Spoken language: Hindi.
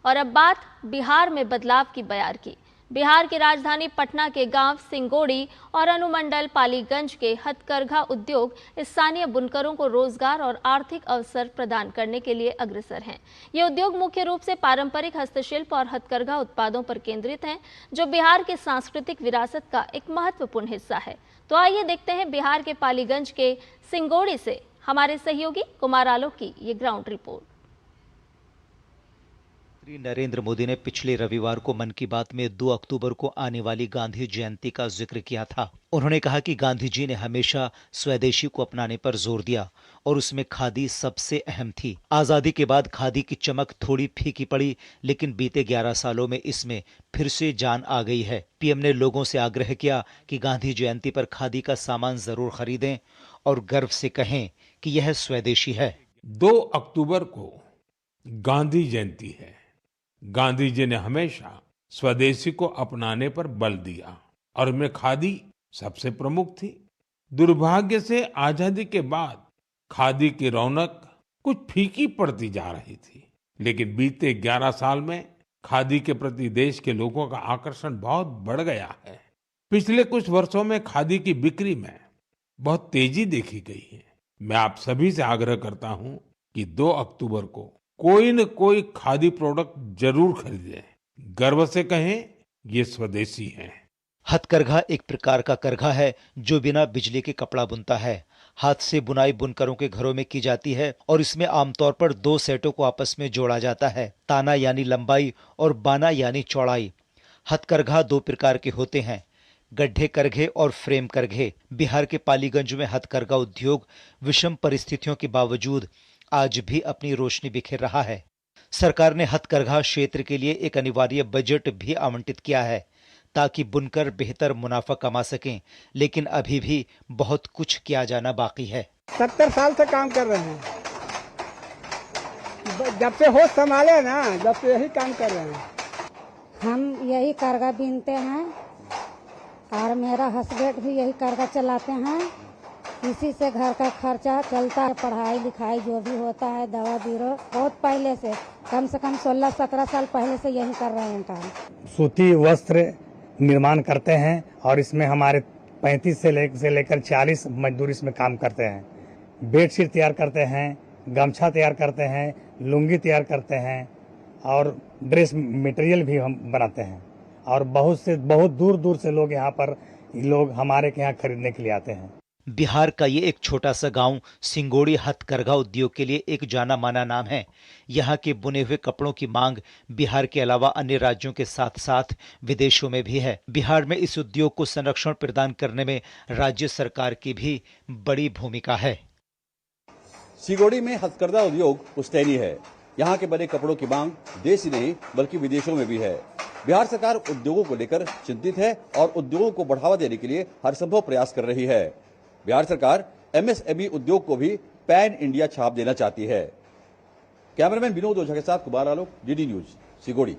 और अब बात बिहार में बदलाव की बयार की। बिहार की राजधानी पटना के गांव सिंगोड़ी और अनुमंडल पालीगंज के हथकरघा उद्योग स्थानीय बुनकरों को रोजगार और आर्थिक अवसर प्रदान करने के लिए अग्रसर हैं। ये उद्योग मुख्य रूप से पारंपरिक हस्तशिल्प और हथकरघा उत्पादों पर केंद्रित हैं, जो बिहार की सांस्कृतिक विरासत का एक महत्वपूर्ण हिस्सा है। तो आइए देखते हैं बिहार के पालीगंज के सिंगोड़ी से हमारे सहयोगी कुमार आलोक की ये ग्राउंड रिपोर्ट। नरेंद्र मोदी ने पिछले रविवार को मन की बात में 2 अक्टूबर को आने वाली गांधी जयंती का जिक्र किया था। उन्होंने कहा कि गांधी जी ने हमेशा स्वदेशी को अपनाने पर जोर दिया और उसमें खादी सबसे अहम थी। आजादी के बाद खादी की चमक थोड़ी फीकी पड़ी, लेकिन बीते 11 सालों में इसमें फिर से जान आ गई है। पीएम ने लोगों से आग्रह किया कि गांधी जयंती पर खादी का सामान जरूर खरीदें और गर्व से कहें कि यह स्वदेशी है। 2 अक्टूबर को गांधी जयंती है। गांधी जी ने हमेशा स्वदेशी को अपनाने पर बल दिया और इसमें खादी सबसे प्रमुख थी। दुर्भाग्य से आजादी के बाद खादी की रौनक कुछ फीकी पड़ती जा रही थी, लेकिन बीते 11 साल में खादी के प्रति देश के लोगों का आकर्षण बहुत बढ़ गया है। पिछले कुछ वर्षों में खादी की बिक्री में बहुत तेजी देखी गई है। मैं आप सभी से आग्रह करता हूं कि 2 अक्टूबर को कोई न कोई खादी प्रोडक्ट जरूर खरीदें, गर्व से कहें ये स्वदेशी है। हथकरघा एक प्रकार का करघा है जो बिना बिजली के कपड़ा बुनता है। हाथ से बुनाई बुनकरों के घरों में की जाती है और इसमें आमतौर पर 2 सेटों को आपस में जोड़ा जाता है, ताना यानी लंबाई और बाना यानी चौड़ाई। हथकरघा 2 प्रकार के होते हैं, गड्ढे करघे और फ्रेम करघे। बिहार के पालीगंज में हथकरघा उद्योग विषम परिस्थितियों के बावजूद आज भी अपनी रोशनी बिखेर रहा है। सरकार ने हथकरघा क्षेत्र के लिए एक अनिवार्य बजट भी आवंटित किया है ताकि बुनकर बेहतर मुनाफा कमा सकें, लेकिन अभी भी बहुत कुछ किया जाना बाकी है। 70 साल से काम कर रहे हैं, जब से होश संभाले ना, जब से यही काम कर रहे हैं। हम यही करघा बीनते हैं और मेरा हस्बैंड भी यही करघा चलाते हैं। इसी से घर का खर्चा चलता है, पढ़ाई लिखाई जो भी होता है, दवा बीरो। बहुत पहले से, कम से कम 16-17 साल पहले से यही कर रहे हैं काम। सूती वस्त्र निर्माण करते हैं और इसमें हमारे 35 से लेकर 40 मजदूर इसमें काम करते हैं। बेडशीट तैयार करते हैं, गमछा तैयार करते हैं, लुंगी तैयार करते हैं और ड्रेस मटेरियल भी हम बनाते हैं। और बहुत दूर दूर से लोग यहाँ पर हमारे यहाँ खरीदने के लिए आते हैं। बिहार का ये एक छोटा सा गांव सिंगोड़ी हथकरघा उद्योग के लिए एक जाना माना नाम है। यहाँ के बुने हुए कपड़ों की मांग बिहार के अलावा अन्य राज्यों के साथ साथ विदेशों में भी है। बिहार में इस उद्योग को संरक्षण प्रदान करने में राज्य सरकार की भी बड़ी भूमिका है। सिंगोड़ी में हथकरघा उद्योग पुश्तैनी है। यहाँ के बने कपड़ों की मांग देश ही नहीं बल्कि विदेशों में भी है। बिहार सरकार उद्योगों को लेकर चिंतित है और उद्योगों को बढ़ावा देने के लिए हर संभव प्रयास कर रही है। बिहार सरकार एमएसएमई उद्योग को भी पैन इंडिया छाप देना चाहती है। कैमरामैन विनोद ओझा के साथ कुमार आलोक, डीडी न्यूज, सिंगोड़ी।